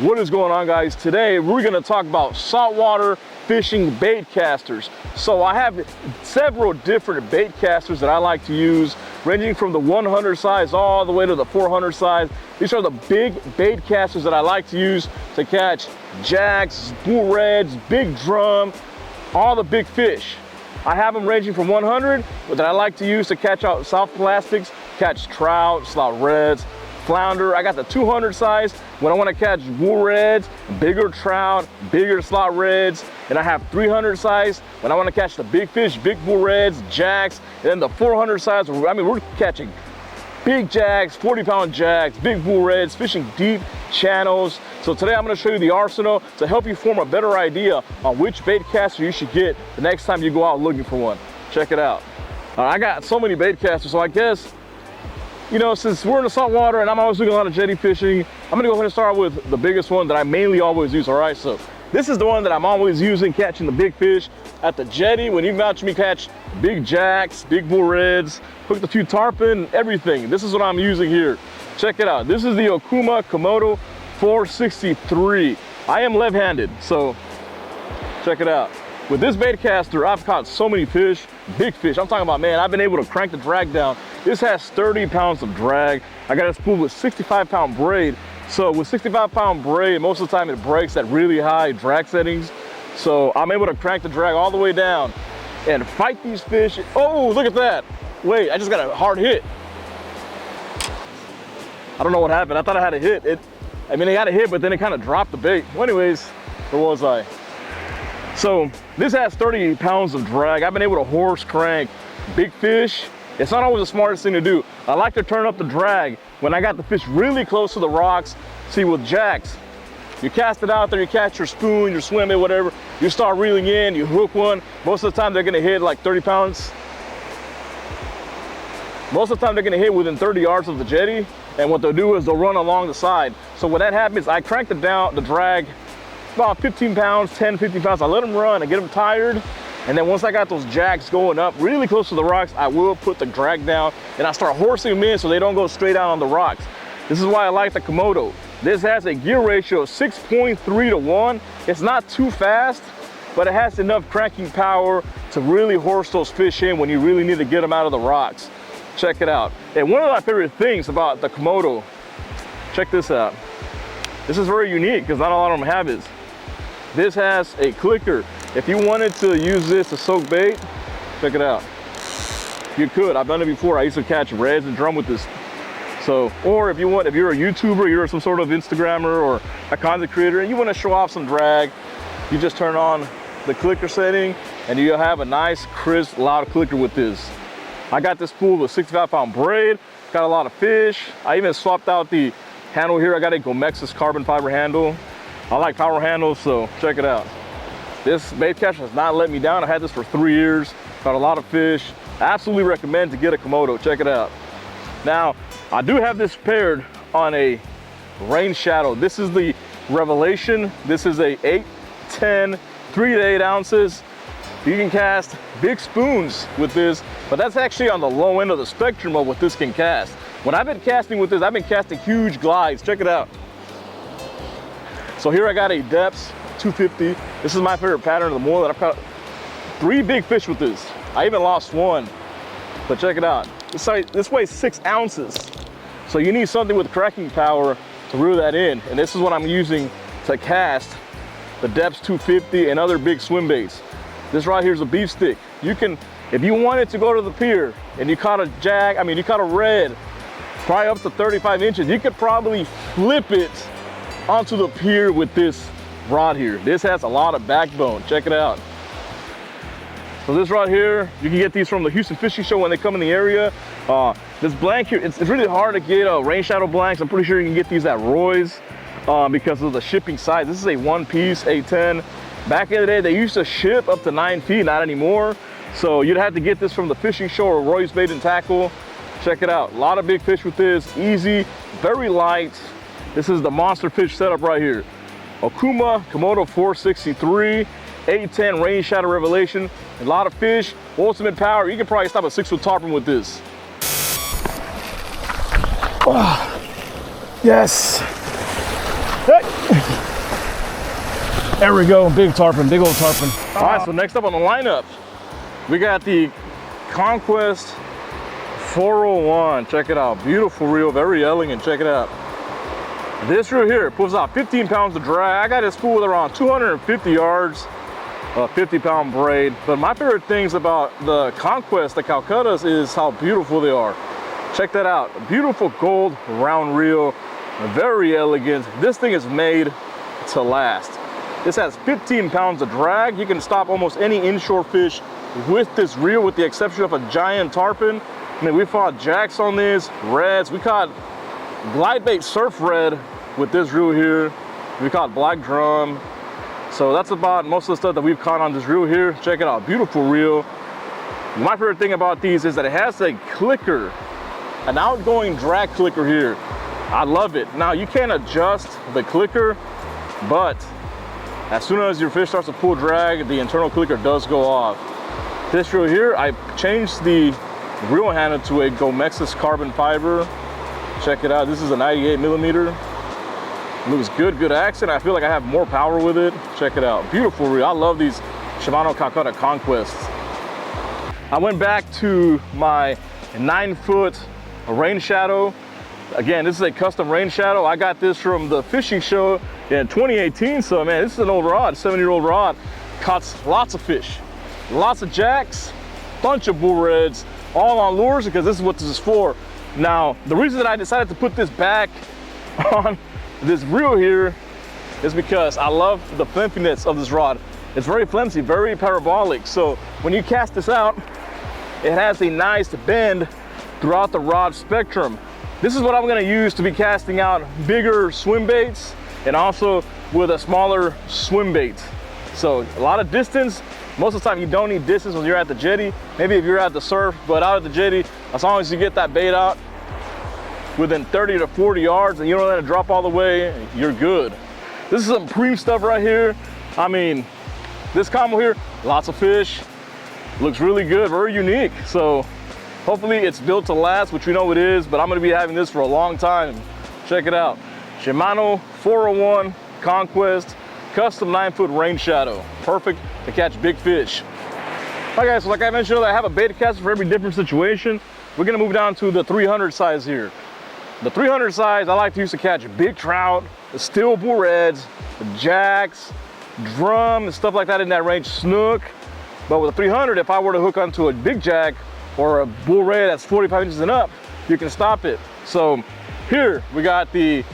What is going on, guys? Today we're going to talk about saltwater fishing bait casters. So I have several different bait casters that I like to use, ranging from the 100 size all the way to the 400 size. These are the big bait casters that I like to use to catch jacks, bull reds, big drum, all the big fish. I have them ranging from 100, but that I like to use to catch out soft plastics, catch trout, slot reds, flounder. I got the 200 size when I want to catch bull reds, bigger trout, bigger slot reds, and I have 300 size when I want to catch the big fish, big bull reds, jacks, and then the 400 size. I mean, we're catching big jacks, 40-pound jacks, big bull reds, fishing deep channels. So today I'm going to show you the arsenal to help you form a better idea on which bait caster you should get the next time you go out looking for one. Check it out. I got so many bait casters, so I guess, you know, since we're in the salt water and I'm always doing a lot of jetty fishing, I'm gonna go ahead and start with the biggest one that I mainly always use, all right? So this is the one that I'm always using, catching the big fish at the jetty. When you watch me catch big jacks, big bull reds, hooked a few tarpon, everything. This is what I'm using here. Check it out. This is the Okuma Komodo 463. I am left-handed, so check it out. With this bait caster, I've caught so many fish, big fish. I'm talking about, man, I've been able to crank the drag down. This has 30 pounds of drag. I got a spool with 65-pound braid. So with 65-pound braid, most of the time it breaks at really high drag settings. So I'm able to crank the drag all the way down and fight these fish. Oh, look at that. Wait, I just got a hard hit. I don't know what happened. I thought I had a hit. I mean, I got a hit, but then it kind of dropped the bait. Well, anyways, where was I? So this has 30 pounds of drag. I've been able to horse crank big fish. It's not always the smartest thing to do. I like to turn up the drag when I got the fish really close to the rocks. See, with jacks, you cast it out there, you catch your spoon, your swim bait, whatever, you start reeling in, you hook one. Most of the time they're gonna hit like 30 pounds. Most of the time they're gonna hit within 30 yards of the jetty, and what they'll do is they'll run along the side. So when that happens, I crank the drag, about 15 pounds, 10, 15 pounds. I let them run, I get them tired. And then once I got those jacks going up really close to the rocks, I will put the drag down and I start horsing them in so they don't go straight out on the rocks. This is why I like the Komodo. This has a gear ratio of 6.3 to 1. It's not too fast, but it has enough cranking power to really horse those fish in when you really need to get them out of the rocks. Check it out. And one of my favorite things about the Komodo, check this out. This is very unique because not a lot of them have it. This has a clicker. If you wanted to use this to soak bait, check it out. You could. I've done it before. I used to catch reds and drum with this. So, or if you're a YouTuber, you're some sort of Instagrammer or a content creator, and you want to show off some drag, you just turn on the clicker setting and you'll have a nice, crisp, loud clicker with this. I got this spool with 65-pound braid, got a lot of fish. I even swapped out the handle here. I got a Gomexus carbon fiber handle. I like power handles, so check it out. This bait caster has not let me down. I had this for 3 years, caught a lot of fish. I absolutely recommend to get a Komodo, check it out. Now, I do have this paired on a rain shadow. This is the Revelation. This is a 8-10, 3 to 8 ounces. You can cast big spoons with this, but that's actually on the low end of the spectrum of what this can cast. When I've been casting with this, I've been casting huge glides, check it out. So here I got a depths 250. This is my favorite pattern of the morning. I've caught 3 big fish with this. I even lost one, but check it out. This weighs 6 ounces. So you need something with cracking power to reel that in. And this is what I'm using to cast the depths 250 and other big swim baits. This right here is a beef stick. You can, if you wanted to go to the pier and you caught you caught a red, probably up to 35 inches, you could probably flip it onto the pier with this rod here. This has a lot of backbone. Check it out. So this right here, you can get these from the Houston Fishing Show when they come in the area. This blank here, it's really hard to get rain shadow blanks. I'm pretty sure you can get these at Roy's because of the shipping size. This is a 1-piece 810. Back in the day, they used to ship up to 9 feet, not anymore. So you'd have to get this from the Fishing Show or Roy's Bait and Tackle. Check it out. A lot of big fish with this. Easy, very light. This is the monster fish setup right here. Okuma Komodo 463, 810 rain shadow Revelation. A lot of fish, ultimate power. You can probably stop a 6-foot tarpon with this. Oh, yes. Hey. There we go, big tarpon, big old tarpon. All right, so next up on the lineup, we got the Conquest 401. Check it out, beautiful reel, very elegant, check it out. This reel here pulls out 15 pounds of drag. I got this spool with around 250 yards, a 50-pound braid. But my favorite things about the Conquest, the Calcuttas, is how beautiful they are. Check that out, beautiful gold round reel, very elegant. This thing is made to last. This has 15 pounds of drag. You can stop almost any inshore fish with this reel, with the exception of a giant tarpon. I mean, we fought jacks on this, reds. We caught glide bait surf red with this reel here. We caught black drum. So that's about most of the stuff that we've caught on this reel here. Check it out, beautiful reel. My favorite thing about these is that it has a clicker, an outgoing drag clicker here. I love it. Now you can't adjust the clicker, but as soon as your fish starts to pull drag, the internal clicker does go off. This reel here, I changed the reel handle to a Gomexus carbon fiber. Check it out, this is a 98 millimeter. Looks good, good accent. I feel like I have more power with it. Check it out, beautiful reel. I love these Shimano Calcutta Conquests. I went back to my 9-foot rain shadow. Again, this is a custom rain shadow. I got this from the fishing show in 2018. So man, this is an old rod, 7-year-old rod. Caught lots of fish, lots of jacks, bunch of bull reds, all on lures, because this is what this is for. Now, the reason that I decided to put this back on this reel here is because I love the flimsiness of this rod. It's very flimsy, very parabolic. So when you cast this out, it has a nice bend throughout the rod spectrum. This is what I'm gonna use to be casting out bigger swim baits and also with a smaller swim bait. So a lot of distance. Most of the time you don't need distance when you're at the jetty. Maybe if you're at the surf, but out at the jetty, as long as you get that bait out within 30 to 40 yards and you don't let it drop all the way, you're good. This is some preem stuff right here. I mean, this combo here, lots of fish, looks really good, very unique. So hopefully it's built to last, which we know it is, but I'm gonna be having this for a long time. Check it out. Shimano 401 Conquest, custom 9-foot rain shadow. Perfect to catch big fish. All right guys, so like I mentioned, I have a Baitcaster for every different situation. We're gonna move down to the 300 size here. The 300 size I like to use to catch big trout, the steel bull reds, the jacks, drum, and stuff like that in that range, snook. But with a 300, if I were to hook onto a big jack or a bull red that's 45 inches and up, you can stop it. So here we got the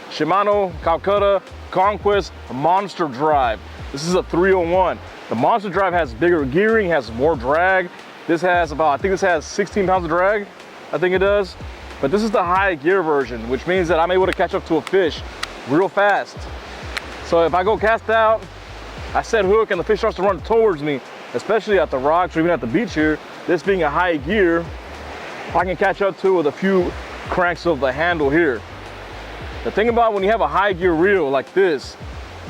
Shimano Calcutta Conquest Monster Drive. This is a 301. The Monster Drive has bigger gearing, has more drag. This has about, I think this has 16 pounds of drag, I think it does. But this is the high gear version, which means that I'm able to catch up to a fish real fast. So if I go cast out, I set hook and the fish starts to run towards me, especially at the rocks or even at the beach here, this being a high gear, I can catch up to it with a few cranks of the handle here. The thing about when you have a high gear reel like this,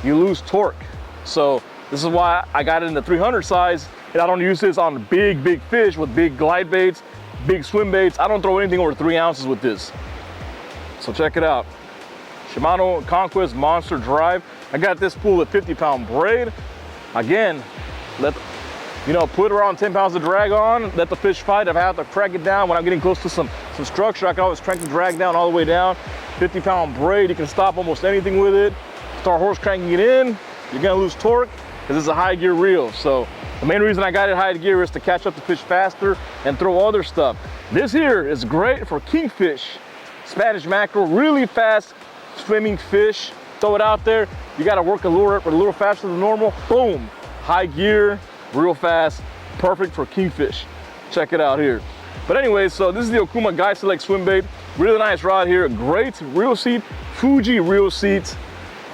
you lose torque. So this is why I got it in the 300 size, and I don't use this on big fish with big glide baits, big swim baits. I don't throw anything over 3 ounces with this. So check it out. Shimano Conquest Monster Drive. I got this spool with 50-pound braid. Again, put around 10 pounds of drag on, let the fish fight. If I have to crank it down when I'm getting close to some structure, I can always crank the drag down all the way down. 50-pound braid, you can stop almost anything with it. Start horse cranking it in, you're gonna lose torque because it's a high gear reel. So the main reason I got it high gear is to catch up the fish faster and throw other stuff. This here is great for kingfish, Spanish mackerel, really fast swimming fish. Throw it out there, you gotta work a lure a little faster than normal, boom, high gear, real fast, perfect for kingfish. Check it out here. But anyways, so this is the Okuma Guy Select swim bait. Really nice rod here, great reel seat, Fuji reel seats,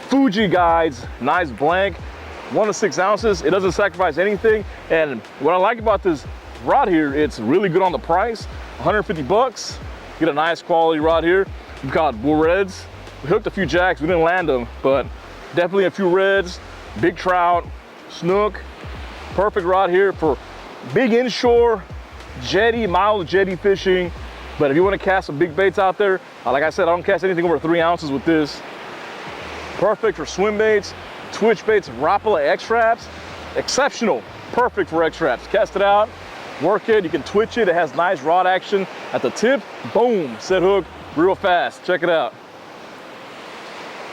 Fuji guides, nice blank, 1 to 6 ounces. It doesn't sacrifice anything. And what I like about this rod here, it's really good on the price, 150 bucks. Get a nice quality rod here. We've got bull reds. We hooked a few jacks, we didn't land them, but definitely a few reds, big trout, snook. Perfect rod here for big inshore, jetty, mild jetty fishing. But if you want to cast some big baits out there, like I said, I don't cast anything over 3 ounces with this. Perfect for swim baits, twitch baits, Rapala X traps, exceptional, perfect for X traps. Cast it out, work it, you can twitch it. It has nice rod action at the tip. Boom, set hook real fast. Check it out.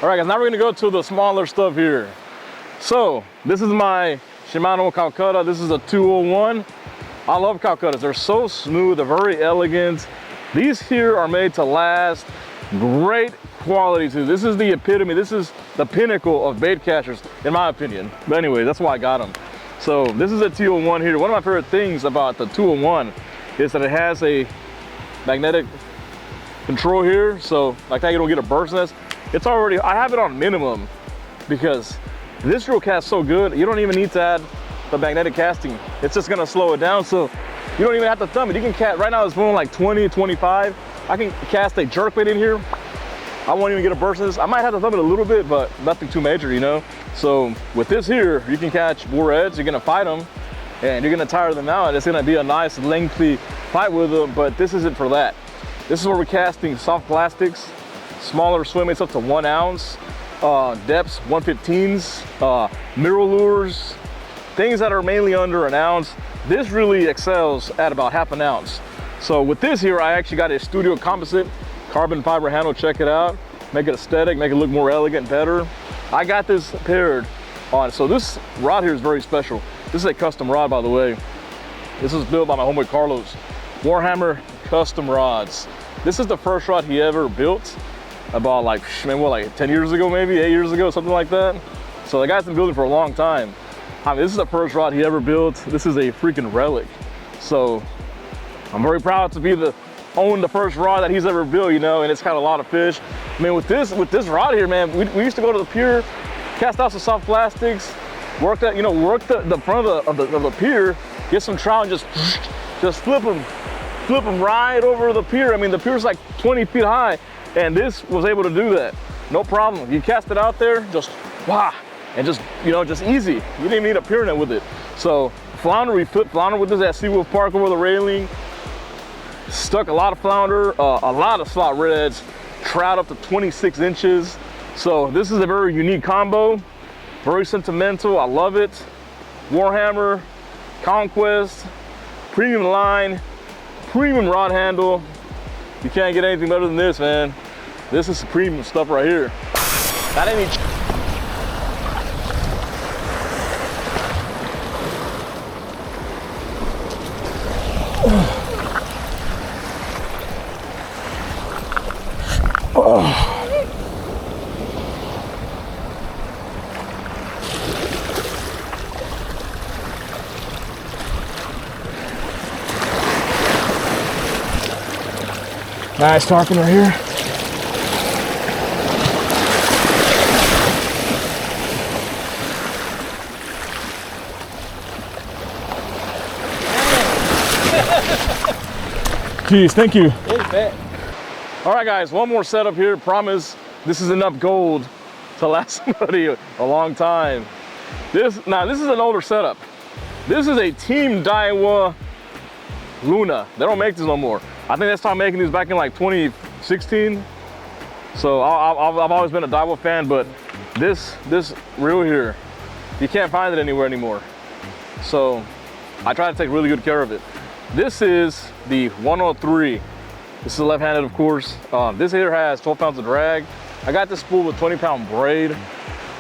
All right, guys, now we're gonna go to the smaller stuff here. So this is my Shimano Calcutta. This is a 201. I love Calcuttas. They're so smooth, they're very elegant. These here are made to last. Great quality too. This is the epitome, this is the pinnacle of baitcasters, in my opinion. But anyway, that's why I got them. So this is a 201 here. One of my favorite things about the 201 is that it has a magnetic control here. So like that, you don't get a burst nest. It's already, I have it on minimum because this reel casts so good, you don't even need to add the magnetic casting. It's just gonna slow it down, so you don't even have to thumb it. You can cast, right now it's blowing like 20, 25. I can cast a jerkbait in here. I won't even get a burst nest. I might have to thumb it a little bit, but nothing too major, you know? So with this here, you can catch more heads, you're gonna fight them, and you're gonna tire them out, and it's gonna be a nice, lengthy fight with them, but this isn't for that. This is where we're casting soft plastics, smaller swim baits up to 1 ounce, depths 115s, mirror lures, things that are mainly under 1 ounce. This really excels at about ½ an ounce. So with this here, I actually got a studio composite carbon fiber handle. Check it out. Make it aesthetic, make it look more elegant, better. I got this paired on. So this rod here is very special. This is a custom rod, by the way. This was built by my homeboy Carlos. Warhammer custom rods. This is the first rod he ever built about like 10 years ago, maybe 8 years ago, something like that. So the guy's been building for a long time. I mean, this is the first rod he ever built. This is a freaking relic. So I'm very proud to own the first rod that he's ever built, you know, and it's caught a lot of fish. I mean, with this rod here, man, we used to go to the pier, cast out some soft plastics, work that, you know, work the front of the pier, get some trout and just flip them right over the pier. I mean, the pier's like 20 feet high, and this was able to do that. No problem. You cast it out there, just wow, and just, you know, just easy. You didn't even need a pier net with it. So flounder, we flipped flounder with this at Seawolf Park over the railing. Stuck a lot of flounder, a lot of slot reds, trout up to 26 inches. So this is a very unique combo, very sentimental. I love it. Warhammer, Conquest, premium line, premium rod handle. You can't get anything better than this, man. This is premium stuff right here. That ain't even nice tarpon right here. Jeez, thank you. All right, guys, one more setup here. Promise this is enough gold to last somebody a long time. This is an older setup. This is a Team Daiwa Luna. They don't make this no more. I think they started making these back in like 2016. So I've always been a Daiwa fan, but this reel here, you can't find it anywhere anymore. So I try to take really good care of it. This is the 103. This is left-handed, of course. This here has 12 pounds of drag. I got this spool with 20-pound braid.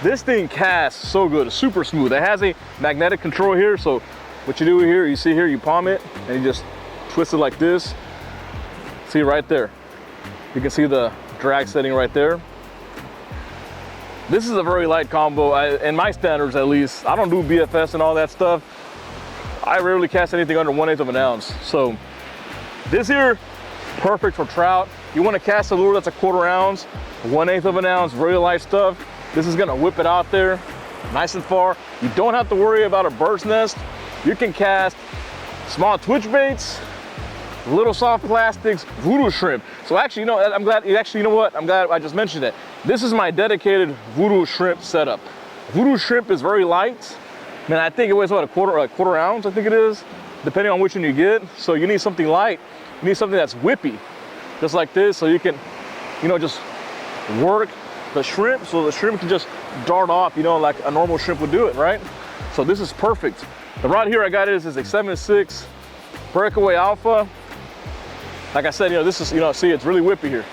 This thing casts so good, it's super smooth. It has a magnetic control here, so what you do here, you see here, you palm it, and you just twist it like this. See right there. You can see the drag setting right there. This is a very light combo, in my standards at least. I don't do BFS and all that stuff. I rarely cast anything under 1/8 of an ounce. So this here, perfect for trout. You want to cast a lure that's a 1/4 ounce, 1/8 of an ounce, very light stuff. This is gonna whip it out there nice and far. You don't have to worry about a bird's nest. You can cast small twitch baits, little soft plastics, voodoo shrimp. So actually, you know, I'm glad, you know what? I'm glad I just mentioned that. This is my dedicated voodoo shrimp setup. Voodoo shrimp is very light. Man, I think it weighs what, a quarter ounce, I think it is, depending on which one you get. So you need something light. You need something that's whippy, just like this, so you can, you know, just work the shrimp, so the shrimp can just dart off, you know, like a normal shrimp would do it, right? So this is perfect. The rod here I got is a 7-6 breakaway alpha. Like I said, you know, this is, you know, see, it's really whippy here.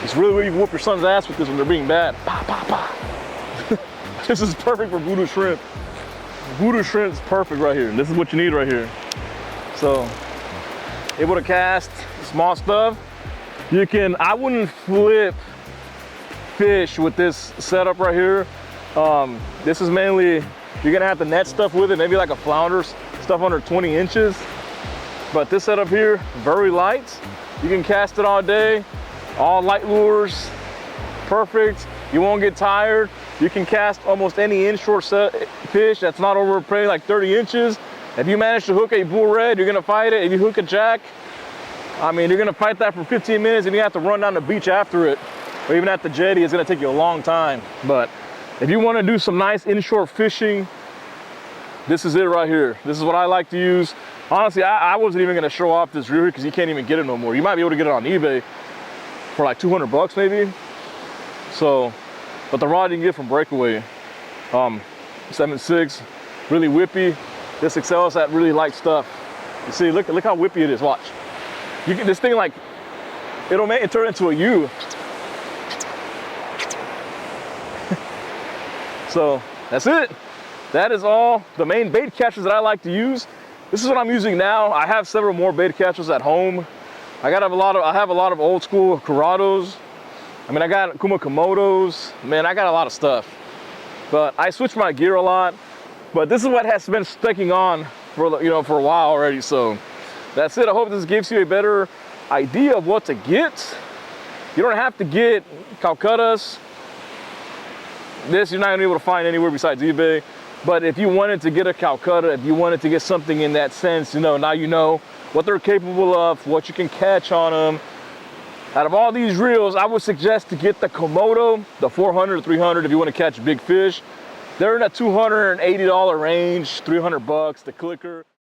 It's really where you can whoop your son's ass with this when they're being bad. Bah, bah, bah. This is perfect for voodoo shrimp. Voodoo shrimp is perfect right here. This is what you need right here. So, able to cast small stuff. You can, I wouldn't flip fish with this setup right here. This is mainly, you're gonna have to net stuff with it, maybe like a flounder, stuff under 20 inches. But this setup here, very light. You can cast it all day, all light lures, perfect. You won't get tired. You can cast almost any inshore fish that's not over probably like 30 inches. If you manage to hook a bull red, you're gonna fight it. If you hook a jack, I mean, you're gonna fight that for 15 minutes and you have to run down the beach after it. Or even at the jetty, it's gonna take you a long time. But if you wanna do some nice inshore fishing, this is it right here. This is what I like to use. Honestly, I wasn't even gonna show off this reel because you can't even get it no more. You might be able to get it on eBay for like 200 bucks maybe. So, but the rod you can get from Breakaway, 7.6, really whippy. This excels at really light stuff. You see, look how whippy it is, watch. You get this thing like, it'll make it turn into a U. So that's it. That is all the main bait catchers that I like to use. This is what I'm using now. I have several more bait catchers at home. I have a lot of old school Curados. I mean, I got Kuma Komodos. Man, I got a lot of stuff. But I switch my gear a lot. But this is what has been sticking on for, you know, for a while already. So that's it. I hope this gives you a better idea of what to get. You don't have to get Calcuttas. This you're not gonna be able to find anywhere besides eBay. But if you wanted to get a Calcutta, if you wanted to get something in that sense, you know, now you know what they're capable of, what you can catch on them. Out of all these reels, I would suggest to get the Komodo, the 400 or 300 if you want to catch big fish. They're in a $280 range, 300 bucks, the clicker.